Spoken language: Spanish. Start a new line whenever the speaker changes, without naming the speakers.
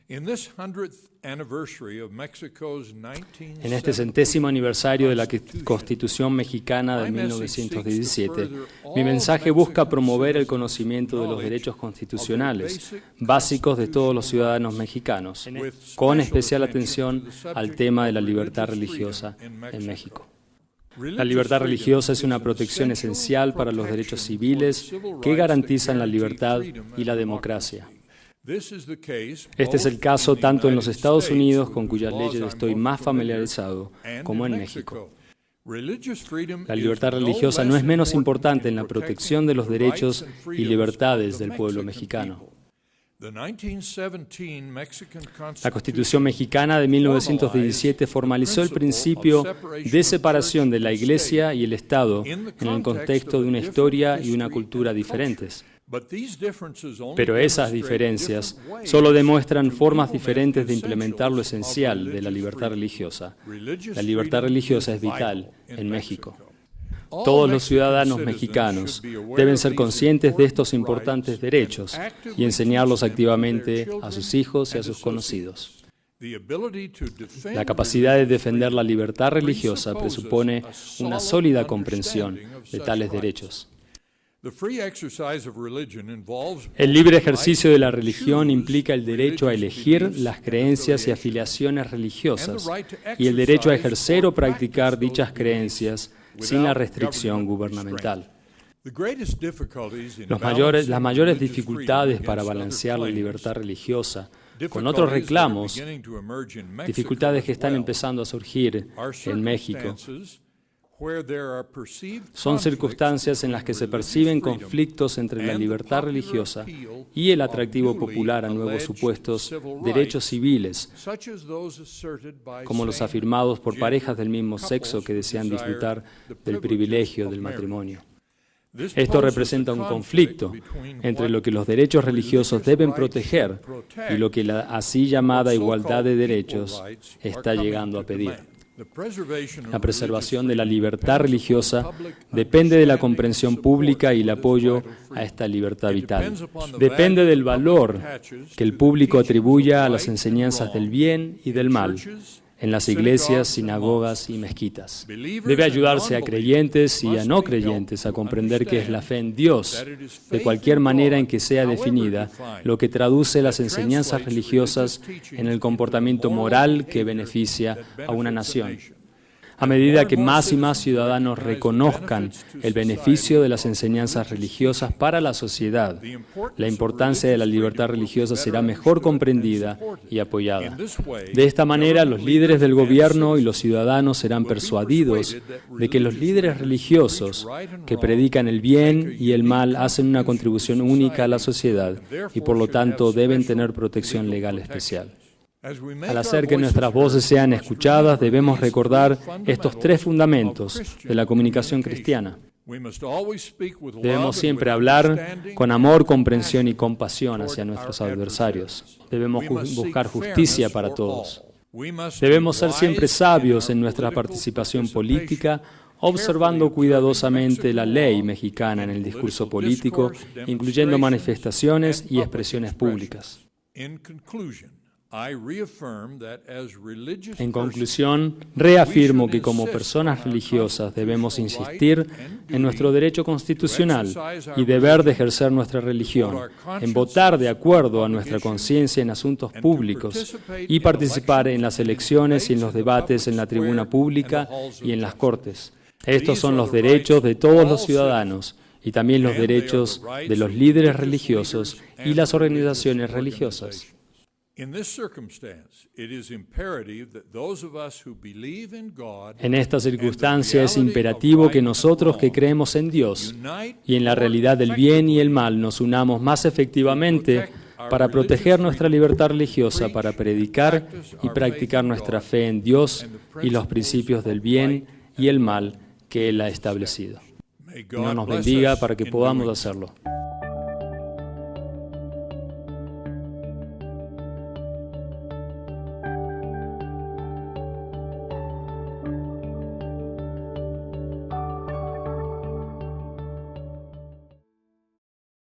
En este
100º aniversario de la Constitución Mexicana de 1917, mi mensaje busca promover el conocimiento de los derechos constitucionales básicos de todos los ciudadanos mexicanos, con especial atención al tema de la libertad religiosa en México. La libertad religiosa es una protección esencial para los derechos civiles que garantizan la libertad y la democracia. Este es el caso tanto en los Estados Unidos, con cuyas leyes estoy más familiarizado, como en México. La libertad religiosa no es menos importante en la protección de los derechos y libertades del pueblo mexicano. La Constitución mexicana de 1917 formalizó el principio de separación de la Iglesia y el Estado en el contexto de una historia y una cultura diferentes. Pero esas diferencias solo demuestran formas diferentes de implementar lo esencial de la libertad religiosa. La libertad religiosa es vital en México. Todos los ciudadanos mexicanos deben ser conscientes de estos importantes derechos y enseñarlos activamente a sus hijos y a sus conocidos. La capacidad de defender la libertad religiosa presupone una sólida comprensión de tales derechos. El libre ejercicio de la religión implica el derecho a elegir las creencias y afiliaciones religiosas y el derecho a ejercer o practicar dichas creencias sin la restricción gubernamental. Las mayores dificultades para balancear la libertad religiosa con otros reclamos, dificultades que están empezando a surgir en México, son circunstancias en las que se perciben conflictos entre la libertad religiosa y el atractivo popular a nuevos supuestos derechos civiles, como los afirmados por parejas del mismo sexo que desean disfrutar del privilegio del matrimonio. Esto representa un conflicto entre lo que los derechos religiosos deben proteger y lo que la así llamada igualdad de derechos está llegando a pedir. La preservación de la libertad religiosa depende de la comprensión pública y el apoyo a esta libertad vital. Depende del valor que el público atribuya a las enseñanzas del bien y del mal en las iglesias, sinagogas y mezquitas. Debe ayudarse a creyentes y a no creyentes a comprender qué es la fe en Dios, de cualquier manera en que sea definida, lo que traduce las enseñanzas religiosas en el comportamiento moral que beneficia a una nación. A medida que más y más ciudadanos reconozcan el beneficio de las enseñanzas religiosas para la sociedad, la importancia de la libertad religiosa será mejor comprendida y apoyada. De esta manera, los líderes del gobierno y los ciudadanos serán persuadidos de que los líderes religiosos que predican el bien y el mal hacen una contribución única a la sociedad y, por lo tanto, deben tener protección legal especial. Al hacer que nuestras voces sean escuchadas, debemos recordar estos tres fundamentos de la comunicación cristiana. Debemos siempre hablar con amor, comprensión y compasión hacia nuestros adversarios. Debemos buscar justicia para todos. Debemos ser siempre sabios en nuestra participación política, observando cuidadosamente la ley mexicana en el discurso político, incluyendo manifestaciones y expresiones públicas. En conclusión, reafirmo que como personas religiosas debemos insistir en nuestro derecho constitucional y deber de ejercer nuestra religión, en votar de acuerdo a nuestra conciencia en asuntos públicos y participar en las elecciones y en los debates en la tribuna pública y en las cortes. Estos son los derechos de todos los ciudadanos y también los derechos de los líderes religiosos y las organizaciones religiosas. En esta circunstancia es imperativo que nosotros que creemos en Dios y en la realidad del bien y el mal nos unamos más efectivamente para proteger nuestra libertad religiosa, para predicar y practicar nuestra fe en Dios y los principios del bien y el mal que Él ha establecido. Dios nos bendiga para que podamos hacerlo.